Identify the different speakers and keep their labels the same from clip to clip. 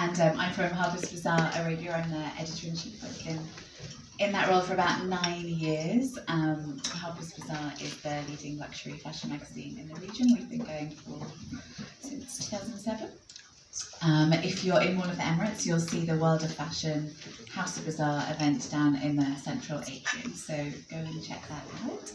Speaker 1: and I'm from Harper's Bazaar Arabia. I'm the editor-in-chief. I've been in that role for about 9 years. Harper's Bazaar is the leading luxury fashion magazine in the region. We've been going since 2007. If you're in one of the Emirates, you'll see the World of Fashion House of Bazaar event down in the central atrium, so go and check that out.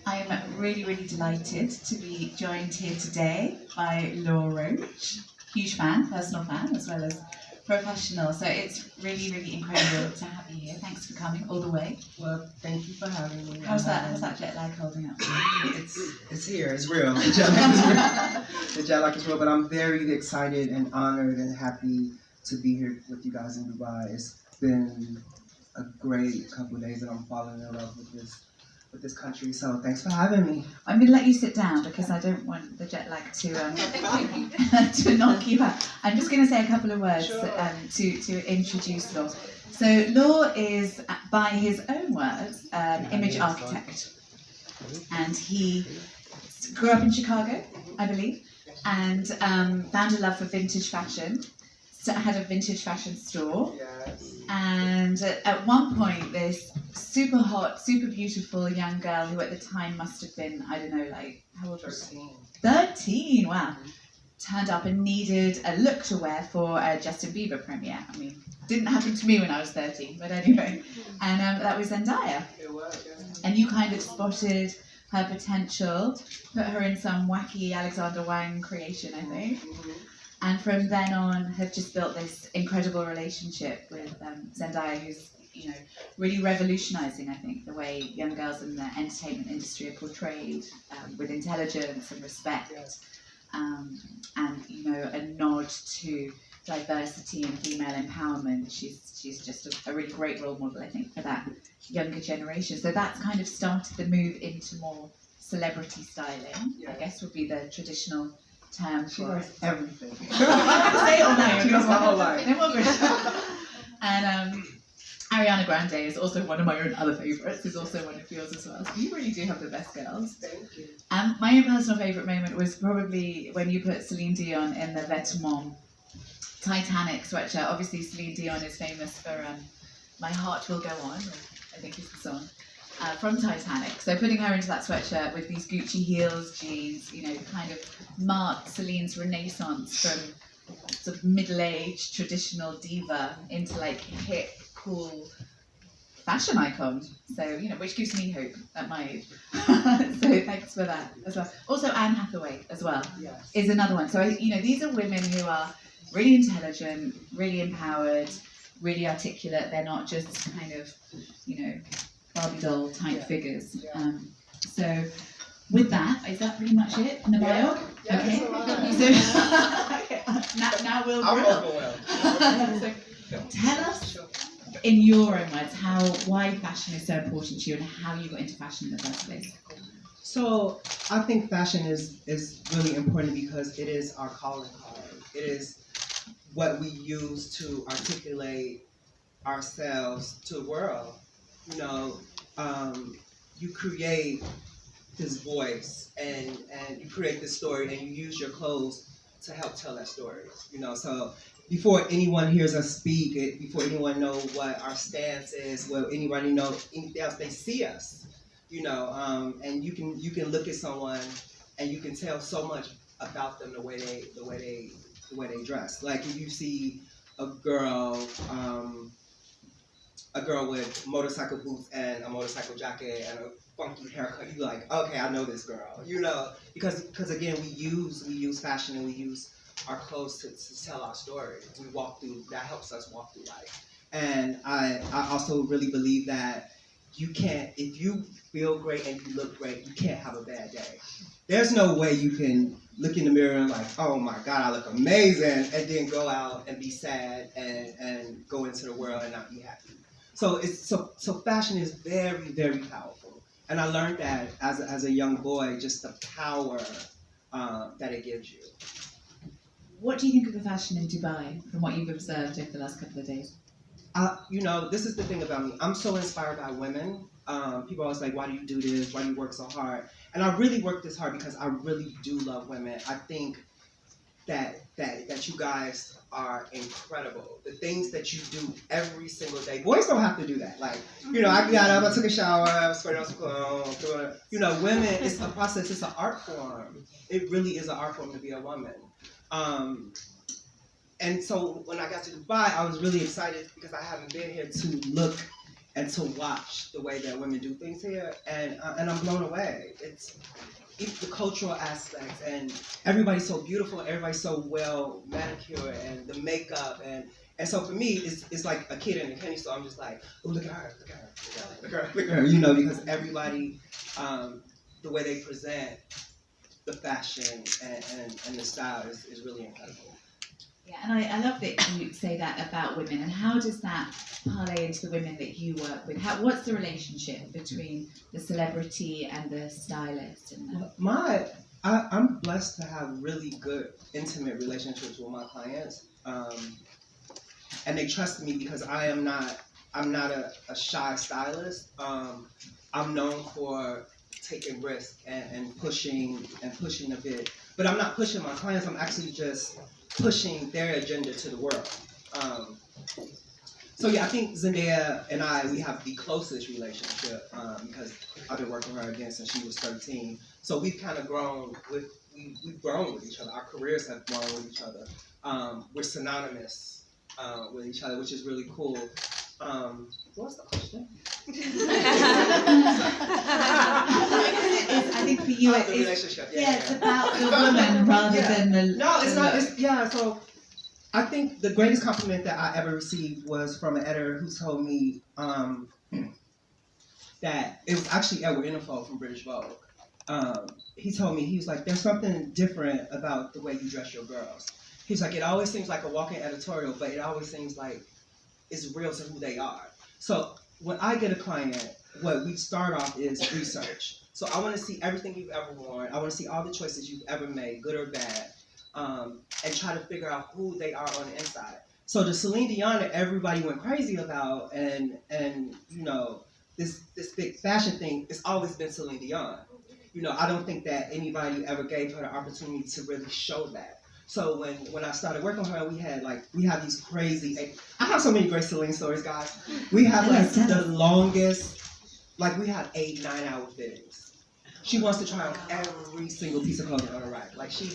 Speaker 1: I'm really, really delighted to be joined here today by Law Roach, huge fan, personal fan, as well as professional, so it's really, really incredible to have you here. Thanks for coming all the way.
Speaker 2: Well, thank you for having me.
Speaker 1: How's that jet lag holding up?
Speaker 2: It's here, it's real. The jet lag is real. The jet lag is real, but I'm very excited and honored and happy to be here with you guys in Dubai. It's been a great couple of days and I'm falling in love with this country, so thanks for having me.
Speaker 1: I'm going to let you sit down because I don't want the jet lag to to knock you out. I'm just going to say a couple of words to introduce Law. So Law is, by his own words, an image architect, and he grew up in Chicago, I believe, and found a love for vintage fashion. So had a vintage fashion store,
Speaker 2: Yes.
Speaker 1: and at one point this super hot, super beautiful young girl who at the time must have been, I don't know, like, how old was she? 13, wow, turned up and needed a look to wear for a Justin Bieber premiere. I mean, didn't happen to me when I was 13, but anyway, and that was Zendaya.
Speaker 2: It was, yeah.
Speaker 1: And you kind of spotted her potential, put her in some wacky Alexander Wang creation, I think.
Speaker 2: Mm-hmm.
Speaker 1: And from then on, have just built this incredible relationship with Zendaya, who's, you know, really revolutionising, I think, the way young girls in the entertainment industry are portrayed, with intelligence and respect, and, you know, a nod to diversity and female empowerment. She's just a really great role model, I think, for that younger generation. So that's kind of started the move into more celebrity styling, I guess would be the traditional term
Speaker 2: She
Speaker 1: for
Speaker 2: wears everything.
Speaker 1: Say it all night.
Speaker 2: She does my whole life.
Speaker 1: And Ariana Grande is also one of my own other favourites, is also one of yours as well. So you really do have the best girls.
Speaker 2: Thank you.
Speaker 1: My own personal favourite moment was probably when you put Celine Dion in the Vetements Titanic sweatshirt. Obviously Celine Dion is famous for My Heart Will Go On, I think is the song. From Titanic. So putting her into that sweatshirt with these Gucci heels, jeans, you know, kind of marked Celine's renaissance from sort of middle-aged traditional diva into like hip, cool fashion icon. So, you know, which gives me hope at my age. So thanks for that as well. Also Anne Hathaway as well is another one. So, you know, these are women who are really intelligent, really empowered, really articulate. They're not just kind of, you know, Barbie doll type figures. So with that, is that pretty much it in the bio? Okay. So now we'll grill. So tell us in your own words why fashion is so important to you and how you got into fashion in the first place.
Speaker 2: So I think fashion is really important because it is our calling card. It is what we use to articulate ourselves to the world. You know, you create this voice and you create this story and you use your clothes to help tell that story. You know, so before anyone hears us speak, before anyone knows what our stance is, well, anybody know anything else, they see us. You know, and you can look at someone and you can tell so much about them the way they dress. Like if you see a girl with motorcycle boots and a motorcycle jacket and a funky haircut, you're like, okay, I know this girl, you know, because again, we use fashion and we use our clothes to tell our story. We walk through, that helps us walk through life. And I also really believe that you can't, if you feel great and you look great, you can't have a bad day. There's no way you can look in the mirror and like, oh my God, I look amazing, and then go out and be sad and go into the world and not be happy. So fashion is very, very powerful. And I learned that as a young boy, just the power that it gives you.
Speaker 1: What do you think of the fashion in Dubai from what you've observed over the last couple of days?
Speaker 2: You know, this is the thing about me. I'm so inspired by women. People always like, why do you do this? Why do you work so hard? And I really work this hard because I really do love women. I think that you guys are incredible. The things that you do every single day. Boys don't have to do that. Like, I got up, I took a shower, I was spraying on some cologne, women, it's a process, it's an art form. It really is an art form to be a woman. And so when I got to Dubai, I was really excited because I haven't been here to look and to watch the way that women do things here, and I'm blown away. It's the cultural aspects, and everybody's so beautiful, everybody's so well manicured, and the makeup, and so for me, it's like a kid in a candy store. I'm just like, oh, look at her, look at her, because everybody, the way they present the fashion and the style is really incredible.
Speaker 1: Yeah, and I love that you say that about women. And how does that parlay into the women that you work with? What's the relationship between the celebrity and the stylist? And
Speaker 2: I'm blessed to have really good, intimate relationships with my clients, and they trust me because I'm not a shy stylist. I'm known for taking risks and pushing a bit, but I'm not pushing my clients. I'm actually just pushing their agenda to the world. So yeah, I think Zendaya and we have the closest relationship because I've been working with her again since she was 13. So we've kind of grown we've grown with each other. Our careers have grown with each other. We're synonymous with each other, which is really cool. What's the question?
Speaker 1: I think for you,
Speaker 2: the relationship.
Speaker 1: It's about the woman rather than the.
Speaker 2: No, it's not. So I think the greatest compliment that I ever received was from an editor who told me that it was actually Edward Enninful from British Vogue. He told me, he was like, there's something different about the way you dress your girls. He's like, it always seems like a walking editorial, but it always seems like it's real to who they are. So when I get a client, what we start off is research. So I want to see everything you've ever worn. I want to see all the choices you've ever made, good or bad, and try to figure out who they are on the inside. So the Celine Dion that everybody went crazy about, and this big fashion thing, it's always been Celine Dion. I don't think that anybody ever gave her the opportunity to really show that. So when I started working with her, we have these crazy. I have so many great Celine stories, guys. We have the longest, we have 8-9 hour fittings. She wants to try on every single piece of clothing on her rack. She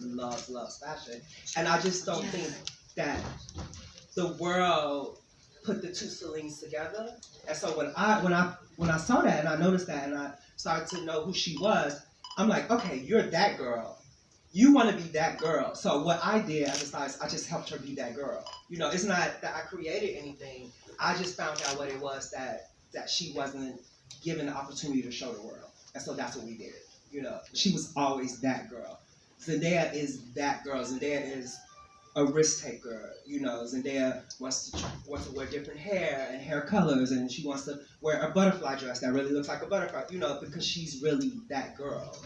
Speaker 2: loves fashion, and I just don't think that the world put the two Celines together. And so when I saw that and I noticed that and I started to know who she was, I'm like, okay, you're that girl. You want to be that girl. So what I did as a stylist, I just helped her be that girl. It's not that I created anything. I just found out what it was that she wasn't given the opportunity to show the world. And so that's what we did. She was always that girl. Zendaya is that girl. Zendaya is a risk taker. Zendaya wants to wear different hair and hair colors, and she wants to wear a butterfly dress that really looks like a butterfly, because she's really that girl,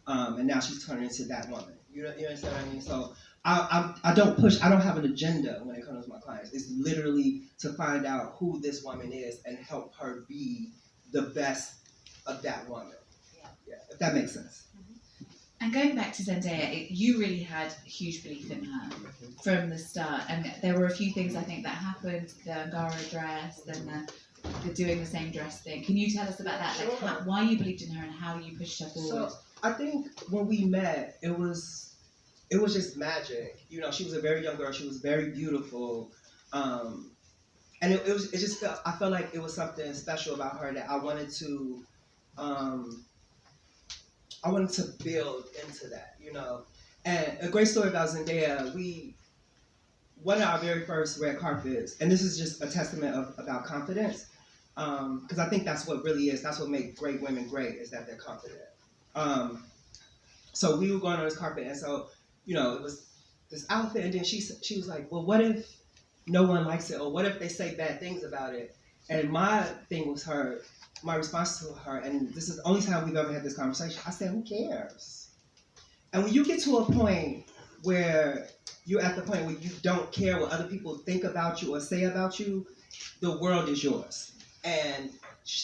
Speaker 2: and now she's turning into that woman. You understand what I mean? So I don't push. I don't have an agenda when it comes to my clients. It's literally to find out who this woman is and help her be the best of that woman. Yeah, if that makes sense.
Speaker 1: And going back to Zendaya, you really had huge belief in her from the start. And there were a few things I think that happened, the Angara dress and the doing the same dress thing. Can you tell us about that?
Speaker 2: Sure.
Speaker 1: Why you believed in her and how you pushed her forward?
Speaker 2: So I think when we met, it was just magic. She was a very young girl. She was very beautiful. And I felt like it was something special about her that I wanted to build into that, And a great story about Zendaya, one of our very first red carpets, and this is just a testament about confidence, because I think that's what really is, that's what makes great women great, is that they're confident. So we were going on this carpet, and so, it was this outfit, and then she was like, well, what if no one likes it, or what if they say bad things about it? And my response to her, and this is the only time we've ever had this conversation, I said, who cares? And when you get to a point where you're at the point where you don't care what other people think about you or say about you, the world is yours. And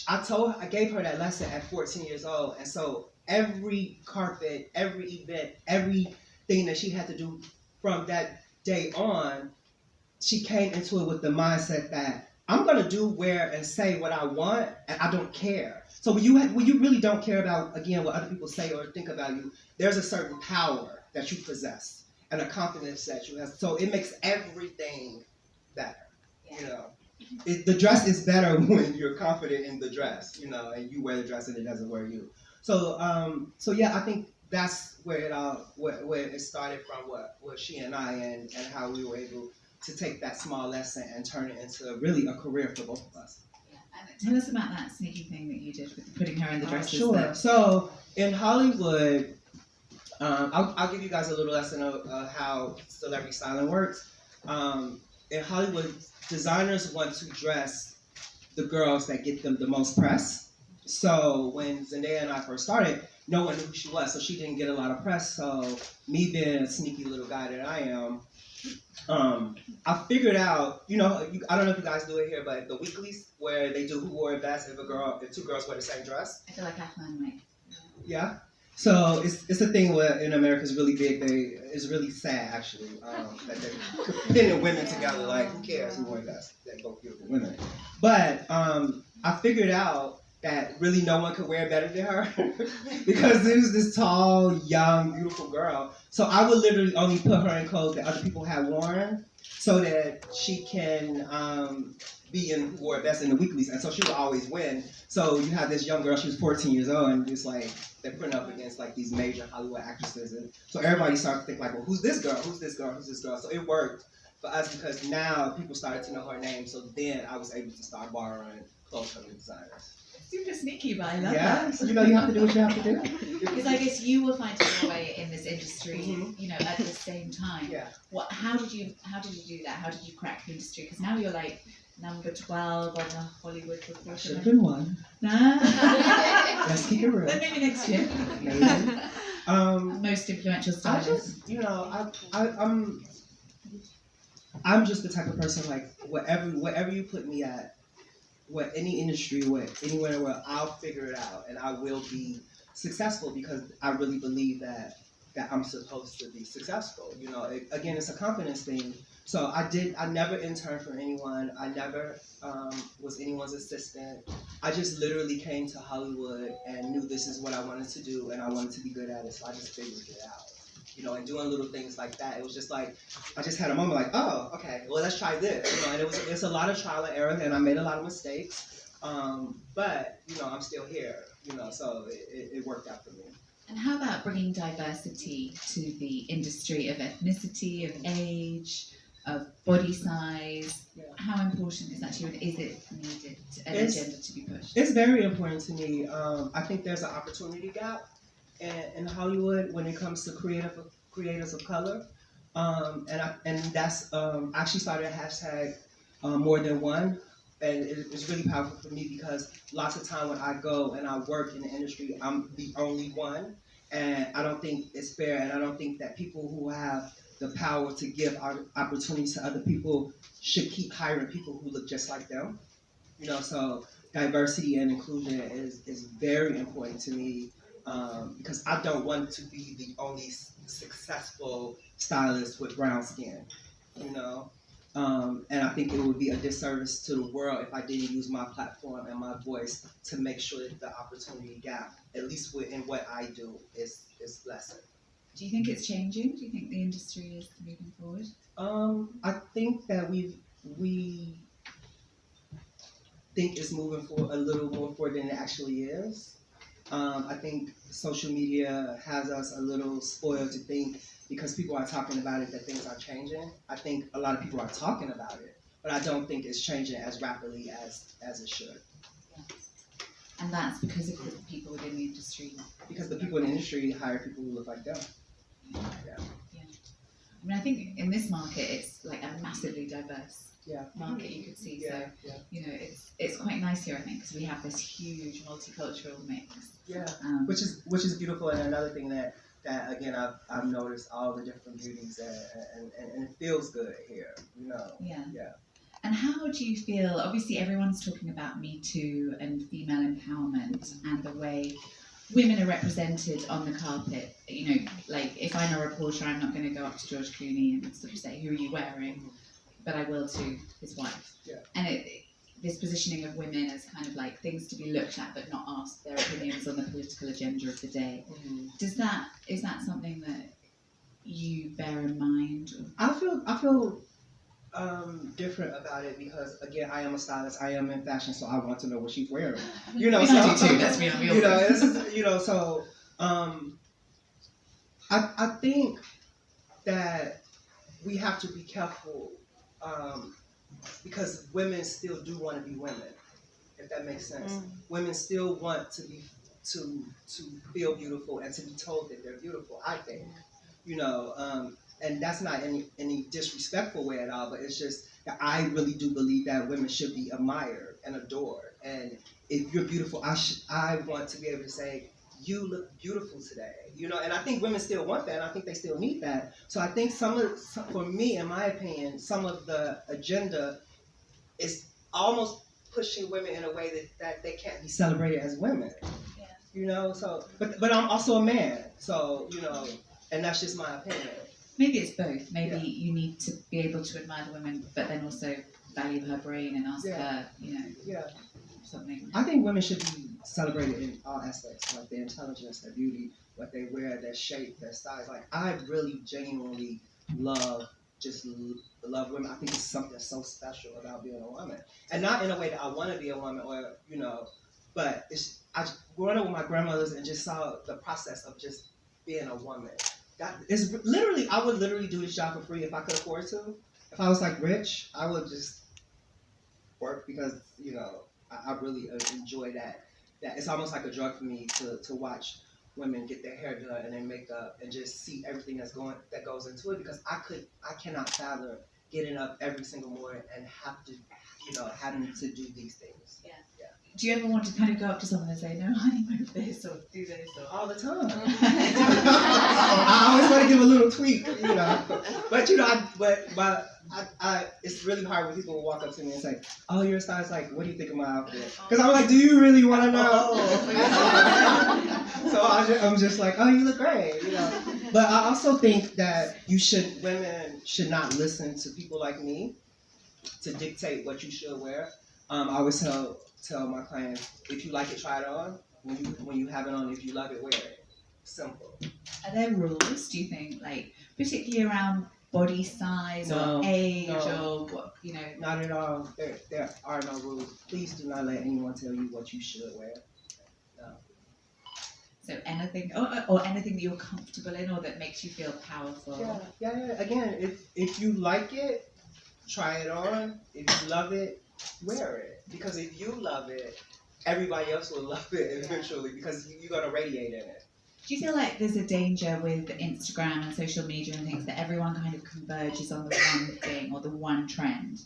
Speaker 2: I gave her that lesson at 14 years old. And so every carpet, every event, every thing that she had to do from that day on. She came into it with the mindset that I'm gonna do, wear, and say what I want, and I don't care. So when you really don't care about, again, what other people say or think about you, there's a certain power that you possess and a confidence that you have. So it makes everything better. You know, the dress is better when you're confident in the dress. You know, and you wear the dress and it doesn't wear you. So yeah, I think that's where it all where it started from. What she and I and how we were able to take that small lesson and turn it into really a career for both of us.
Speaker 1: Yeah. And tell us about that sneaky thing that you did with putting her in the dresses.
Speaker 2: Sure. So in Hollywood, I'll give you guys a little lesson of how celebrity styling works. In Hollywood, designers want to dress the girls that get them the most press. So when Zendaya and I first started, no one knew who she was, so she didn't get a lot of press. So me being a sneaky little guy that I am, I figured out, I don't know if you guys do it here, but the weeklies where they do who wore it best if two girls wear the same dress.
Speaker 1: I feel like Kathleen might.
Speaker 2: Yeah. So it's a thing where in America is really big. It's really sad actually that they're pinning women together. Like who cares who wore best? They're both beautiful women. But I figured out that really no one could wear better than her because it was this tall, young, beautiful girl. So I would literally only put her in clothes that other people had worn so that she can be in who wore best in the weeklies. And so she would always win. So you have this young girl, she was 14 years old, and it's like they're putting up against like these major Hollywood actresses. And so everybody started to think like, well, who's this girl? Who's this girl? Who's this girl? So it worked for us because now people started to know her name. So then I was able to start borrowing clothes from the designers.
Speaker 1: Super sneaky, but I love
Speaker 2: that.
Speaker 1: that.
Speaker 2: You have to do what you have to do.
Speaker 1: Because I guess you were finding your way in this industry, at the same time.
Speaker 2: Yeah.
Speaker 1: How did you do that? How did you crack the industry? Because now you're like number 12 on the Hollywood Reporter.
Speaker 2: Should have been one.
Speaker 1: Nah.
Speaker 2: Let's keep it real.
Speaker 1: But maybe next year.
Speaker 2: Maybe.
Speaker 1: Most influential stylist.
Speaker 2: I'm just the type of person like whatever you put me at. Any industry, anywhere where I'll figure it out and I will be successful because I really believe that I'm supposed to be successful. Again, it's a confidence thing. So I never interned for anyone. I never was anyone's assistant. I just literally came to Hollywood and knew this is what I wanted to do and I wanted to be good at it. So I just figured it out. And doing little things like that. It was just like, I just had a moment like, oh, okay, well, let's try this. And it's a lot of trial and error, and I made a lot of mistakes. But, I'm still here, so it worked out for me.
Speaker 1: And how about bringing diversity to the industry of ethnicity, of age, of body size? Yeah. How important is that to you, and is it needed, an agenda to be pushed? It's
Speaker 2: very important to me. I think there's an opportunity gap in Hollywood when it comes to creators of color, and that's I actually started a hashtag more than one, and it's really powerful for me because lots of time when I go and I work in the industry, I'm the only one, and I don't think it's fair, and I don't think that people who have the power to give opportunities to other people should keep hiring people who look just like them. So diversity and inclusion is very important to me. Because I don't want to be the only successful stylist with brown skin, and I think it would be a disservice to the world if I didn't use my platform and my voice to make sure that the opportunity gap, at least in what I do, is lessened.
Speaker 1: Do you think it's changing? Do you think the industry is moving forward?
Speaker 2: I think that we think it's moving forward a little more forward than it actually is. I think social media has us a little spoiled to think because people are talking about it that things are changing. I think a lot of people are talking about it, but I don't think it's changing as rapidly as it should.
Speaker 1: Yeah. And that's because of the people within the industry.
Speaker 2: Because the people in the industry hire people who look like them.
Speaker 1: Yeah. I mean, I think in this market, it's like a massively diverse market you could see. So, it's quite nice here, I think, because we have this huge multicultural mix.
Speaker 2: Yeah, which is beautiful, and another thing that again I've noticed all the different beauties and it feels good here,
Speaker 1: Yeah. And how do you feel? Obviously, everyone's talking about Me Too and female empowerment and the way women are represented on the carpet. You know, like if I'm a reporter, I'm not going to go up to George Clooney and sort of say, "Who are you wearing?" But I will to his wife.
Speaker 2: Yeah.
Speaker 1: And this positioning of women as kind of like things to be looked at but not asked their opinions on the political agenda of the day. Is that something that you bear in mind? Or?
Speaker 2: I feel different about it because again, I am a stylist. I am in fashion, so I want to know what she's wearing. You know,
Speaker 1: We
Speaker 2: so
Speaker 1: do too. Let's be honest.
Speaker 2: you know, so I think that we have to be careful because women still do want to be women, if that makes sense. Women still want to be to feel beautiful and to be told that they're beautiful. I think, you know, and that's not any disrespectful way at all, but it's just that I really do believe that women should be admired and adored. And if you're beautiful, I want to be able to say, you look beautiful today, you know, and I think women still want that, and I think they still need that. So I think for me, in my opinion, some of the agenda is almost pushing women in a way that they can't be celebrated as women, you know. So, but I'm also a man, so you know, and that's just my opinion.
Speaker 1: Maybe it's both. Maybe you need to be able to admire the woman, but then also value her brain and ask her, you know, something.
Speaker 2: I think women should be celebrated in all aspects, like their intelligence, their beauty, what they wear, their shape, their size. Like I really genuinely love women. I think it's something so special about being a woman, and not in a way that I want to be a woman or you know, but I growing up with my grandmothers and just saw the process of just being a woman. That is literally, I would literally do this job for free if I could afford to. If I was like rich, I would just work because you know I really enjoy that. That it's almost like a drug for me to watch women get their hair done and their makeup and just see everything that goes into it because I cannot fathom getting up every single morning and having to do these things.
Speaker 1: Yeah. Do you ever want to kind of go up to someone and say, "No, honey, move this or do this"? Or
Speaker 2: all the time. I always want to give a little tweak, you know. But you know, it's really hard when people walk up to me and say, "Oh, you're a stylist. Like, what do you think of my outfit?" Because I'm like, "Do you really want to know?" So I'm just like, "Oh, you look great," you know. But I also think that women should not listen to people like me to dictate what you should wear. I always tell my clients, if you like it, try it on. When you have it on, if you love it, wear it. Simple.
Speaker 1: Are there rules, do you think, like particularly around body size or age or what, you know?
Speaker 2: Not at all. There are no rules. Please do not let anyone tell you what you should wear. No.
Speaker 1: So anything, or anything that you're comfortable in or that makes you feel powerful.
Speaker 2: Yeah. Again, if you like it, try it on. If you love it, wear it. Because if you love it, everybody else will love it eventually because you're going to radiate in it.
Speaker 1: Do you feel like there's a danger with Instagram and social media and things that everyone kind of converges on the one thing or the one trend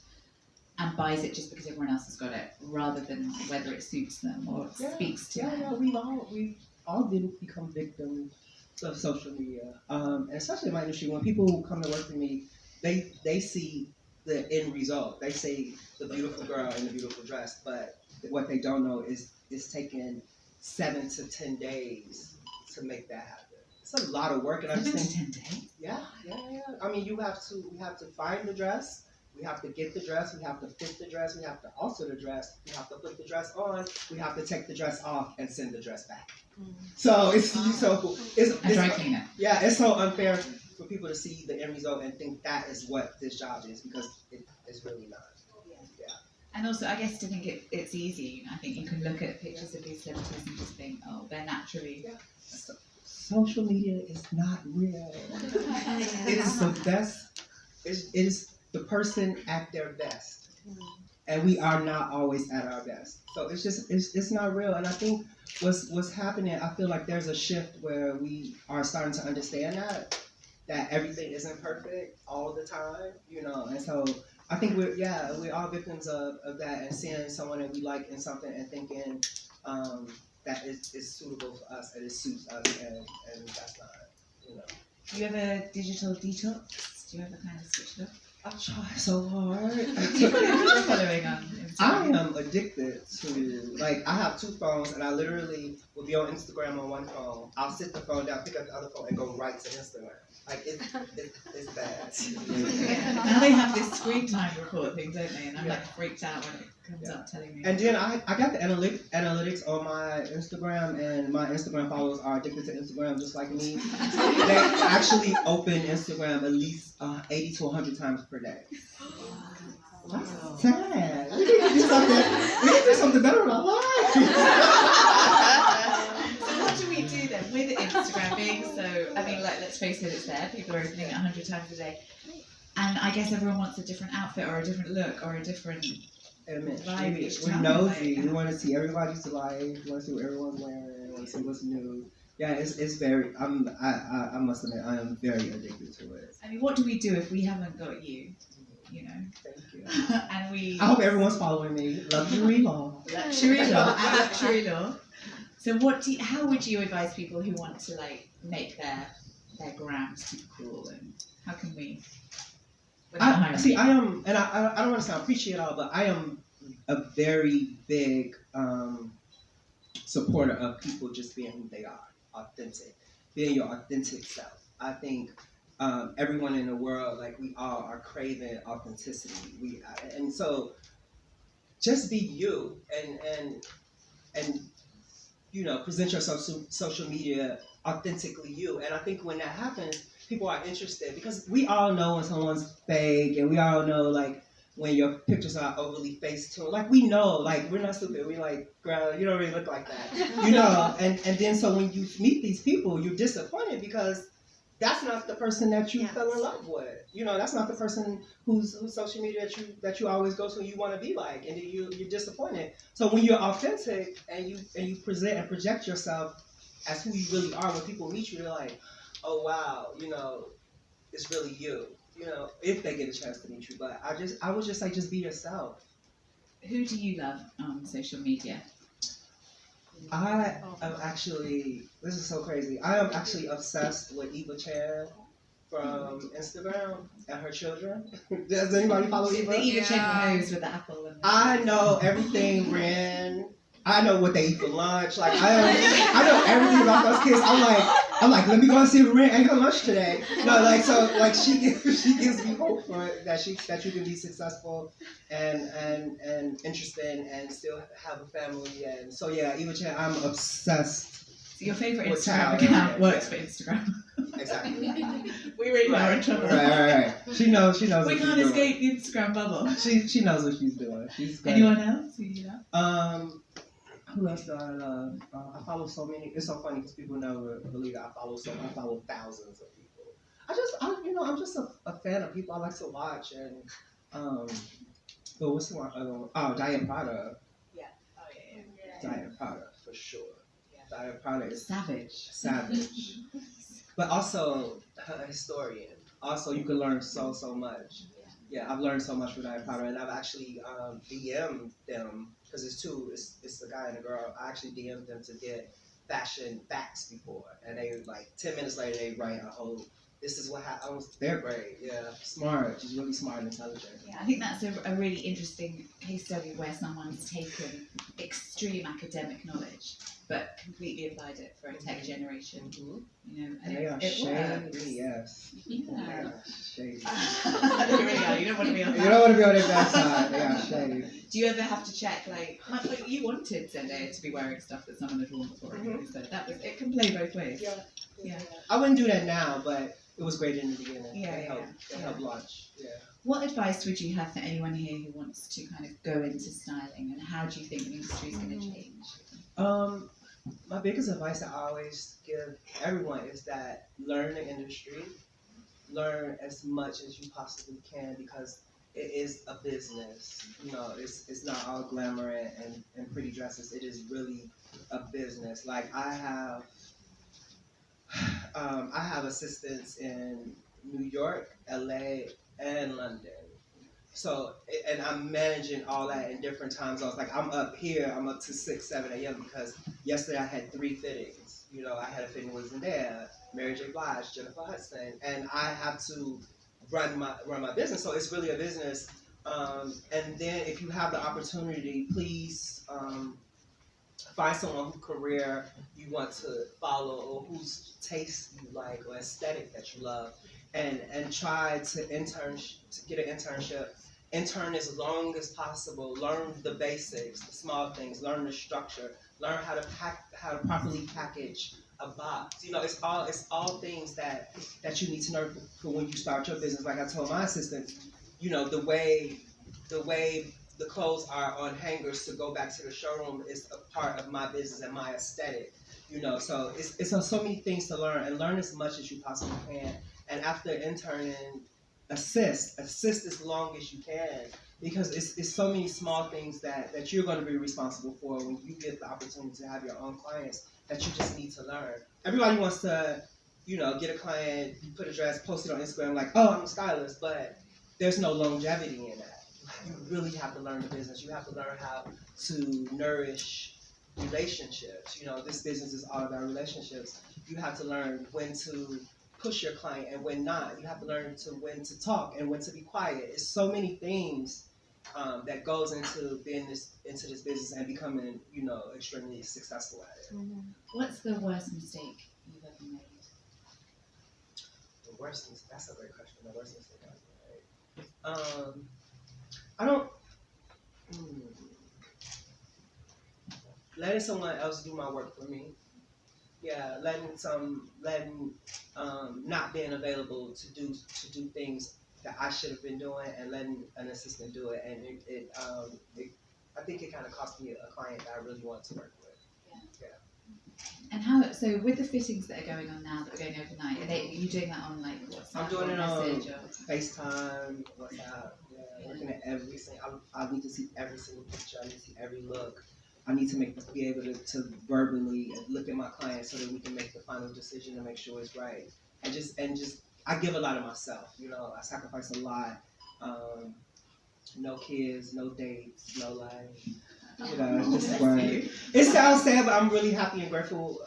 Speaker 1: and buys it just because everyone else has got it rather than whether it suits them or speaks to them?
Speaker 2: Yeah, we've all become victims of social media. And especially in my industry, when people come to work for me, they see the end result. They see the beautiful girl in the beautiful dress, but what they don't know is it's taken 7 to 10 days to make that happen. It's a lot of work, and I just think
Speaker 1: 10 days.
Speaker 2: Yeah. I mean, we have to find the dress, we have to get the dress, we have to fit the dress, we have to alter the dress, we have to put the dress on, we have to take the dress off and send the dress back. So it's
Speaker 1: dry clean it.
Speaker 2: Yeah, it's so unfair for people to see the end result and think that is what this job is because it's really not. Yeah.
Speaker 1: And also, I guess to think it's easy. I think you can look at pictures of these celebrities and just think, oh, they're naturally.
Speaker 2: Yeah. Social media is not real. It is the best. It is the person at their best, and we are not always at our best. So it's not real. And I think what's happening, I feel like there's a shift where we are starting to understand that everything isn't perfect all the time, you know. And so I think we're all victims of that and seeing someone that we like in something and thinking that is suitable for us and it suits us, and that's not, you know.
Speaker 1: Do you have a digital detox? Do you ever kind of switch it up?
Speaker 2: I try so hard.
Speaker 1: You're following on Instagram.
Speaker 2: I am addicted to, like, I have 2 phones and I literally will be on Instagram on one phone. I'll sit the phone down, pick up the other phone, and go right to Instagram. Like, it's bad.
Speaker 1: Now they have this screen time report thing, don't they? And I'm like freaked out when it comes up telling me.
Speaker 2: And then I got the analytics on my Instagram, and my Instagram followers are addicted to Instagram just like me. They actually open Instagram at least 80 to 100 times per day. That's sad. We need to do something. We need to do something better with our lives.
Speaker 1: So what do we do then with Instagram being so? I mean, like, let's face it, it's there. People are opening it 100 times a day, and I guess everyone wants a different outfit or a different look or a different vibe each
Speaker 2: We're
Speaker 1: time.
Speaker 2: nosy. We want to see everybody's life. We want to see what everyone's wearing. We want to see what's new. Yeah, it's very. I must admit, I am very addicted to it.
Speaker 1: I mean, what do we do if we haven't got you? You know,
Speaker 2: Thank you.
Speaker 1: and we
Speaker 2: I hope everyone's following me. Luxury law.
Speaker 1: luxury law, and luxury law. So how would you advise people who want to like make their gram super cool, and how can we?
Speaker 2: I am, and I don't want to sound preachy at all, but I am a very big supporter of people just being who they are, authentic, being your authentic self. I think everyone in the world, like we all, are craving authenticity. And so just be you, and you know, present yourself to social media authentically you. And I think when that happens, people are interested, because we all know when someone's fake, and we all know like when your pictures are overly face-tuned. Like we know, like we're not stupid. We like, girl, you don't really look like that, you know. And then so when you meet these people, you're disappointed because that's not the person that you fell in love with. You know, that's not the person whose social media that you always go to and you want to be like, and then you're disappointed. So when you're authentic and you present and project yourself as who you really are, when people meet you, they're like, oh wow, you know, it's really you. You know, if they get a chance to meet you. But I would just say, just be yourself.
Speaker 1: Who do you love on social media?
Speaker 2: I am actually, this is so crazy, I am actually obsessed with Eva Chan from Instagram and her children. Does anybody follow Eva?
Speaker 1: The Eva Chan knows with the apple. And
Speaker 2: I know everything, Ren. I know what they eat for lunch. Like I know everything about those kids. I'm like, let me go and see if Ren ate her lunch today. No, like so, like she gives me hope for it, that you can be successful and interesting and still have a family. And so yeah, Eva Chan, I'm obsessed.
Speaker 1: So your favorite
Speaker 2: with
Speaker 1: Instagram
Speaker 2: child,
Speaker 1: account works for Instagram.
Speaker 2: Exactly.
Speaker 1: We really are in trouble.
Speaker 2: Right. She knows.
Speaker 1: We
Speaker 2: what
Speaker 1: can't
Speaker 2: she's
Speaker 1: escape the Instagram bubble.
Speaker 2: doing. She knows what she's doing. She's great.
Speaker 1: Anyone else who you love?
Speaker 2: Who else do I love? I follow so many. It's so funny because people never believe that I follow thousands of people. I'm just a fan of people. I like to watch, and but what's the one other one? Oh, Diane Prada.
Speaker 1: Yeah. Oh yeah.
Speaker 2: Diane Prada for sure. Yeah. Diane Prada is
Speaker 1: Savage.
Speaker 2: But also a historian. Also, you can learn so much. Yeah, I've learned so much from Diane Prada, and I've actually DM'd them. Because it's two, it's a guy and a girl. I actually DM'd them to get fashion facts before, and they like 10 minutes later they write a whole. This is what happened. They're great, yeah, smart. She's really smart and intelligent.
Speaker 1: Yeah, I think that's a really interesting case study where someone's taken extreme academic knowledge but completely applied it for a tech generation.
Speaker 2: Mm-hmm.
Speaker 1: You know,
Speaker 2: and they are shady, yes.
Speaker 1: Yeah.
Speaker 2: Shady.
Speaker 1: They really are. You don't want to be on that.
Speaker 2: You don't want to be on their bad side. They are shady.
Speaker 1: Do you ever have to check, like you wanted Zendaya to be wearing stuff that someone had worn before,
Speaker 2: Mm-hmm.
Speaker 1: so it can play both ways. Yeah.
Speaker 2: I wouldn't do that now, but it was great in the beginning.
Speaker 1: Yeah,
Speaker 2: It helped launch. Yeah.
Speaker 1: What advice would you have for anyone here who wants to kind of go into styling, and how do you think the industry is going to change?
Speaker 2: My biggest advice I always give everyone is that learn the industry, learn as much as you possibly can, because it is a business. You know, it's not all glamour and pretty dresses. It is really a business. Like I have assistants in New York, LA, and London. So, and I'm managing all that in different time zones. Like I'm up here, I'm up to 6, 7 a.m. because yesterday I had 3 fittings. You know, I had a fitting with Zendaya, Mary J. Blige, Jennifer Hudson, and I have to run my business. So it's really a business. And then if you have the opportunity, please find someone whose career you want to follow or whose taste you like or aesthetic that you love, and try to get an internship. Intern as long as possible. Learn the basics, the small things. Learn the structure. Learn how to properly package a box. You know, it's all things that you need to know for when you start your business. Like I told my assistant, you know, the way the clothes are on hangers to go back to the showroom is a part of my business and my aesthetic. You know, so it's so many things to learn, and learn as much as you possibly can. And after interning, assist as long as you can, because it's so many small things that you're going to be responsible for when you get the opportunity to have your own clients that you just need to learn. Everybody wants to, you know, get a client, put a dress, post it on Instagram like, oh, I'm a stylist, but there's no longevity in that. You really have to learn the business. You have to learn how to nourish relationships. You know, this business is all about relationships. You have to learn when to push your client and when not. You have to learn when to talk and when to be quiet. It's so many things that goes into being into this business and becoming, you know, extremely successful at it.
Speaker 1: Mm-hmm. What's the worst mistake you've ever made?
Speaker 2: That's a great question. The worst mistake I've ever made. I don't. Letting someone else do my work for me. Yeah, letting not being available to do things that I should have been doing, and letting an assistant do it, and I think it kind of cost me a client that I really wanted to work with. Yeah.
Speaker 1: And how? So with the fittings that are going on now, that are going overnight, are you doing that on like WhatsApp?
Speaker 2: I'm doing it on
Speaker 1: message or
Speaker 2: FaceTime, WhatsApp. Yeah, looking at every single. I need to see every single picture. I need to see every look. I need to be able to verbally look at my client so that we can make the final decision and make sure it's right. And just I give a lot of myself. You know, I sacrifice a lot. No kids, no dates, no life. You know, it's just work. It sounds sad, but I'm really happy and grateful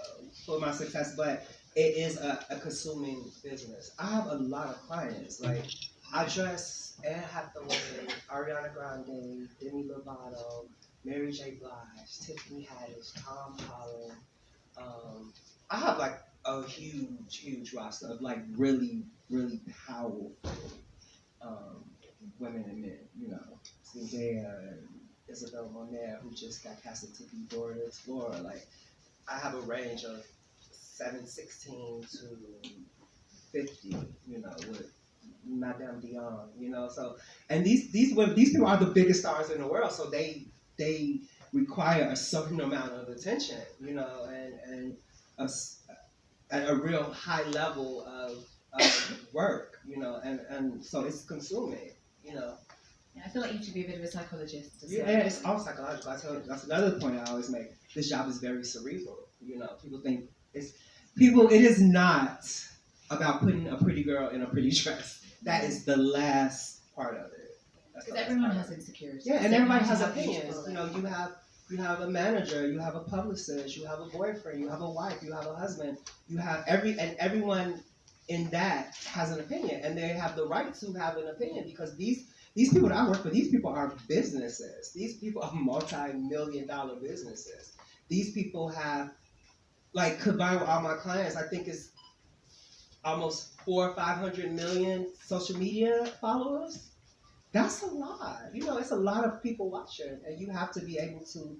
Speaker 2: for my success. But it is a consuming business. I have a lot of clients. Like I dress Anne Hathaway, Ariana Grande, Demi Lovato, Mary J. Blige, Tiffany Haddish, Tom Holland. I have like a huge roster of like really powerful women and men. You know, Zendaya and Isabel Monet, who just got casted to be Dora the Explorer. Like, I have a range of 716 to 50. You know, with Madame Dion. You know, so and these people are the biggest stars in the world. So they require a certain amount of attention, you know, and a real high level of work, you know, and so it's consuming, you know.
Speaker 1: Yeah, I feel like you should be a bit of a psychologist.
Speaker 2: Yeah, it's all psychological. I tell you, that's another point I always make. This job is very cerebral. You know, people think it is not about putting a pretty girl in a pretty dress. That is the last part of it.
Speaker 1: Because everyone has insecurities.
Speaker 2: Yeah, and everybody has opinions. You know, you have a manager, you have a publicist, you have a boyfriend, you have a wife, you have a husband, you have everyone in that has an opinion, and they have the right to have an opinion because these people that I work for, these people are businesses. These people are multi-million-dollar businesses. These people have, like, combined with all my clients, I think it's almost 400 or 500 million social media followers. That's a lot. You know, it's a lot of people watching, and you have to be able to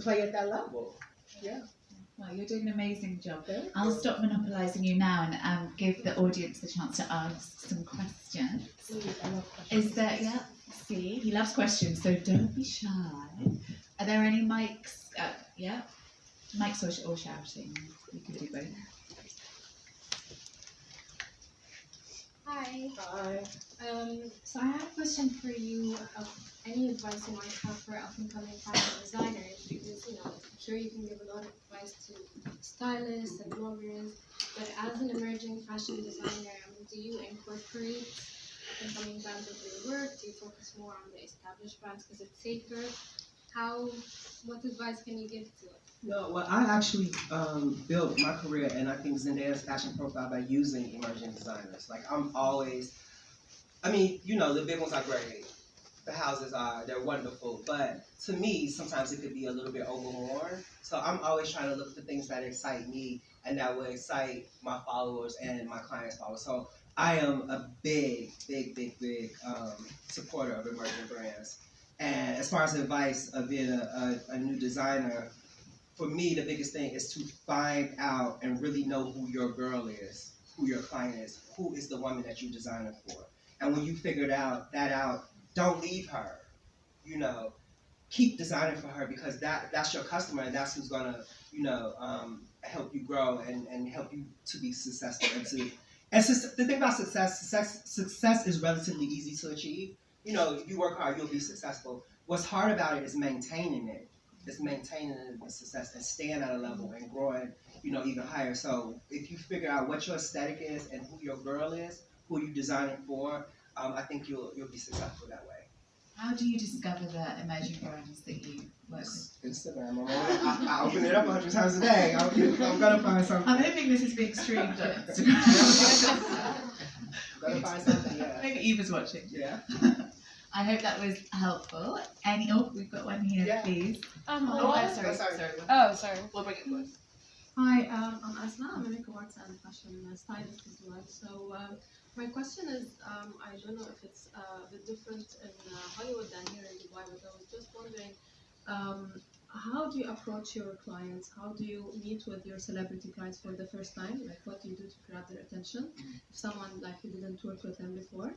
Speaker 2: play at that level. Yeah.
Speaker 1: Well, you're doing an amazing job. I'll stop monopolising you now and give the audience the chance to ask some questions.
Speaker 2: Please, I love questions.
Speaker 1: Is there, yeah, see, he loves questions, so don't be shy. Are there any mics? Yeah, mics or shouting? You can do both.
Speaker 3: Hi.
Speaker 2: Hi.
Speaker 3: So I had a question for you of any advice you might have for up-and-coming fashion designers, because, you know, I'm sure you can give a lot of advice to stylists and bloggers, but as an emerging fashion designer, do you incorporate up-and-coming brands into your work? Do you focus more on the established brands because it's safer? What advice can you give to it?
Speaker 2: No, well, I actually built my career and I think Zendaya's fashion profile by using emerging designers. Like, I'm always I mean, you know, the big ones are great. The houses they're wonderful. But to me, sometimes it could be a little bit overworn. So I'm always trying to look for things that excite me and that will excite my followers and my clients' followers. So I am a big supporter of emerging brands. And as far as advice of being a new designer, for me, the biggest thing is to find out and really know who your girl is, who your client is, who is the woman that you're designing for. And when you figured that out, don't leave her. You know, keep designing for her because that's your customer and that's who's gonna, help you grow and help you to be successful the thing about success is relatively easy to achieve. You know, if you work hard, you'll be successful. What's hard about it is maintaining it. It's maintaining the success and staying at a level and growing, even higher. So if you figure out what your aesthetic is and who your girl is, who you're designing for, I think you'll be successful that way.
Speaker 1: How do you discover the emerging brands that you work with?
Speaker 2: Instagram. I open it up 100 times a day. I'm gonna find something.
Speaker 1: I'm hoping this is being streamed on Instagram.
Speaker 2: Gonna find something. Yeah.
Speaker 1: Maybe Eva's watching.
Speaker 2: Yeah.
Speaker 1: I hope that was helpful. We've got one here,
Speaker 2: Yeah.
Speaker 1: please.
Speaker 2: Sorry.
Speaker 3: Sorry.
Speaker 1: We'll bring it forward.
Speaker 4: Hi, I'm Asma. I'm a makeup artist and fashion stylist as well. So my question is, I don't know if it's a bit different in Hollywood than here in Dubai, but I was just wondering, how do you approach your clients? How do you meet with your celebrity clients for the first time? Like, what do you do to grab their attention? If someone like you didn't work with them before,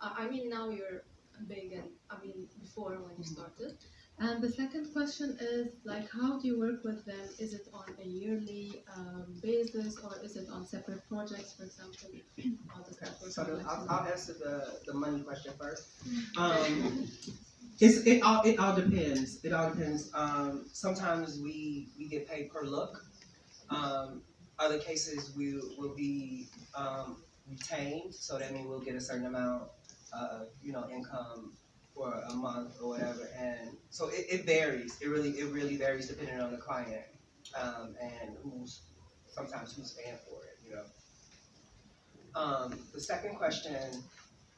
Speaker 4: I mean now you're big, and I mean before when you started. And the second question is, like, how do you work with them? Is it on a yearly basis, or is it on separate projects, for example? How does that work?
Speaker 2: So I'll answer the money question first. It all depends. It all depends. Sometimes we get paid per look. Other cases we will be retained, so that means we'll get a certain amount of income for a month or whatever, and so it varies. It really varies depending on the client and who's paying for it. The second question,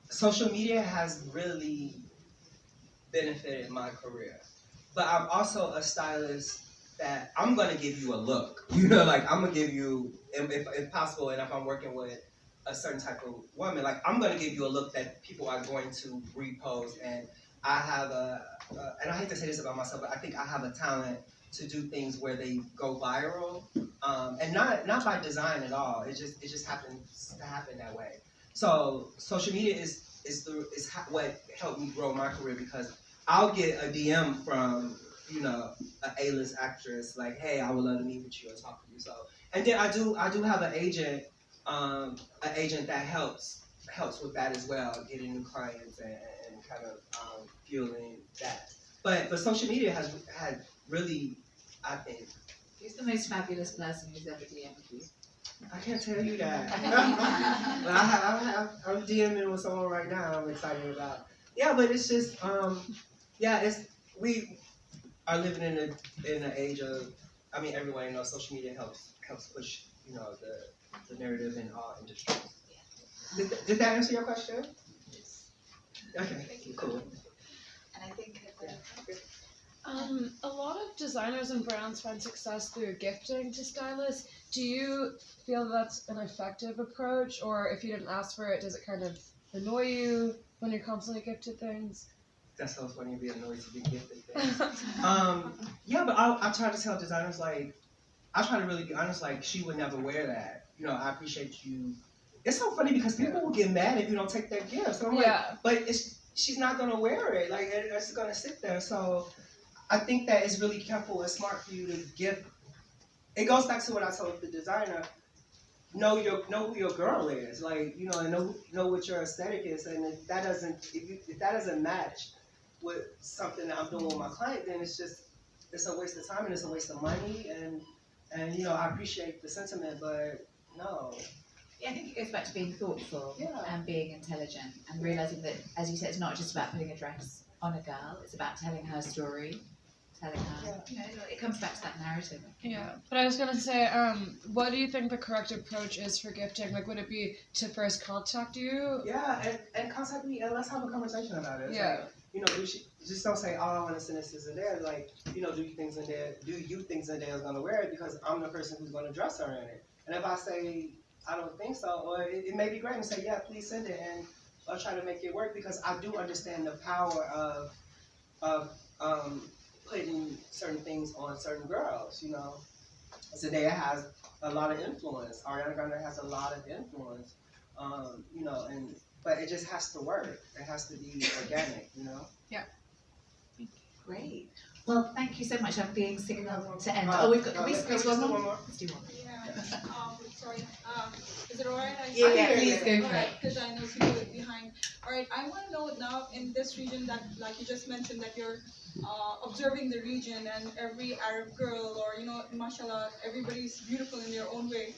Speaker 2: social media has really benefited my career, but I'm also a stylist that I'm gonna give you a look. Like I'm gonna give you, if possible, and if I'm working with a certain type of woman, like I'm gonna give you a look that people are going to repost, and I have and I hate to say this about myself, but I think I have a talent to do things where they go viral, and not by design at all. It just happens to happen that way. So social media is what helped me grow my career, because I'll get a DM from a A-list actress like, hey, I would love to meet with you and talk to you. So, and then I do have an agent that helps with that as well, getting new clients and kind of fueling that. But social media has had really, I think.
Speaker 1: Who's the most fabulous person who's ever DM'd you?
Speaker 2: I can't tell you that. But I'm DMing with someone right now I'm excited about. Yeah, but it's just, we are living in an age of, I mean, everybody knows social media helps push, the narrative in all industries. Did that answer your question?
Speaker 1: Yes.
Speaker 2: Okay, cool.
Speaker 1: And I think
Speaker 5: a lot of designers and brands find success through gifting to stylists. Do you feel that's an effective approach, or if you didn't ask for it, does it kind of annoy you when you're constantly gifted things?
Speaker 2: That's so funny to be annoyed to be gifted things. Yeah, but I try to tell designers, like, I try to really be honest, like, she would never wear that. I appreciate you. It's so funny because people will get mad if you don't take their gifts. So I'm like, but she's not going to wear it. Like, it's going to sit there. So I think that it's really careful and smart for you to give. It goes back to what I told the designer. Know who your girl is. Like, and know what your aesthetic is. And if that doesn't match with something that I'm doing with my client, then it's a waste of time and it's a waste of money. And I appreciate the sentiment, but no.
Speaker 1: Yeah, I think it goes back to being thoughtful and being intelligent and realizing that, as you said, it's not just about putting a dress on a girl. It's about telling her story, telling her. You know, it comes back to that narrative.
Speaker 5: Yeah, but I was gonna say, what do you think the correct approach is for gifting? Like, would it be to first contact you?
Speaker 2: Yeah, and contact me and let's have a conversation about it. It's
Speaker 5: Yeah.
Speaker 2: like, you know, we should just don't say, oh, I want to send this in there. Like, you know, do you think Zendaya is gonna wear it? Because I'm the person who's gonna dress her in it. And if I say I don't think so, or it may be great and say, yeah, please send it, and I'll try to make it work because I do understand the power of putting certain things on certain girls. You know, Zendaya has a lot of influence. Ariana Grande has a lot of influence. You know, but it just has to work. It has to be organic, you know?
Speaker 1: Great. Well, thank you so much. I'm being signaled to end.
Speaker 2: Can
Speaker 1: We've got. Can we
Speaker 2: let's
Speaker 1: squeeze
Speaker 2: do
Speaker 1: one
Speaker 2: one
Speaker 1: more?
Speaker 2: more.
Speaker 1: Let's do one.
Speaker 4: Yeah, sorry, is it alright?
Speaker 1: Yeah, please go for it.
Speaker 4: Because I know people are behind. Alright, I want to know now in this region that, like you just mentioned, that you're observing the region and every Arab girl or, you know, mashallah, everybody's beautiful in their own way.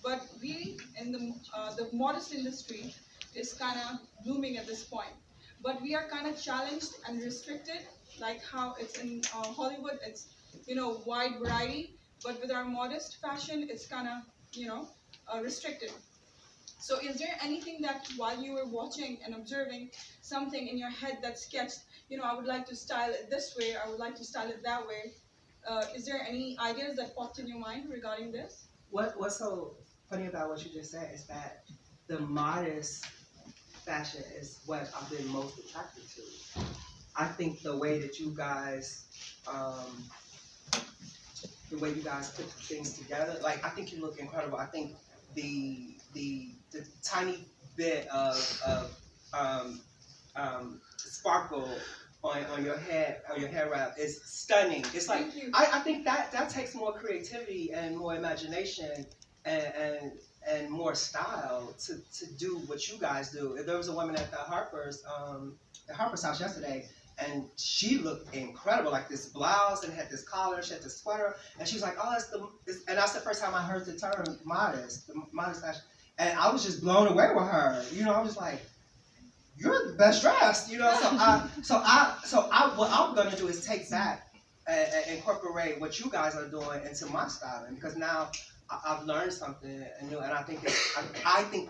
Speaker 4: But we, in the modest industry, is kind of blooming at this point. But we are kind of challenged and restricted, like how it's in Hollywood, it's, you know, wide variety. But with our modest fashion, it's kind of, you know, restricted. So is there anything that while you were watching and observing something in your head that sketched, you know, I would like to style it this way, I would like to style it that way. Is there any ideas that popped in your mind regarding this?
Speaker 2: What's so funny about what you just said is that the modest fashion is what I've been most attracted to. I think the way that you guys, put things together, like I think you look incredible. I think the tiny bit of sparkle on your head, on your hair wrap is stunning. It's like
Speaker 4: Thank you.
Speaker 2: I think that takes more creativity and more imagination and more style to do what you guys do. There was a woman at the Harper's house yesterday, and she looked incredible, like this blouse and had this collar, she had this sweater, and she was like, oh, and that's the first time I heard the term modest, the modest fashion, and I was just blown away with her. You know, I was like, you're the best dressed, you know. What I'm gonna do is take that and incorporate what you guys are doing into my styling, because now I've learned something new, and I think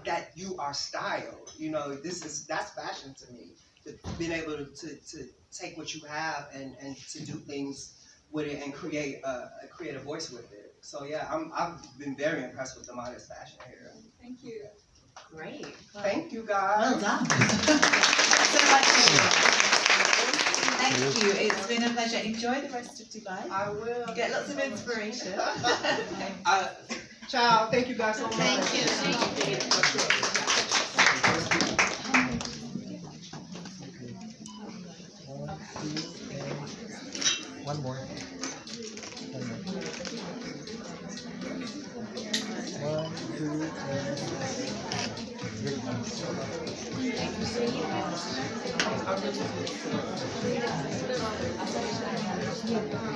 Speaker 2: that you are styled. You know, that's fashion to me. Being able to take what you have and to do things with it and create a voice with it. So yeah, I've been very impressed with the modest fashion here.
Speaker 4: Thank you.
Speaker 1: Great. Well,
Speaker 2: Thank you guys.
Speaker 1: well done. Thanks so much, everyone. Thank you. It's been a pleasure. Enjoy the rest of Dubai.
Speaker 2: I will.
Speaker 1: Get lots of inspiration.
Speaker 2: Ciao. Thank you guys so much.
Speaker 6: One more. One, two, and three.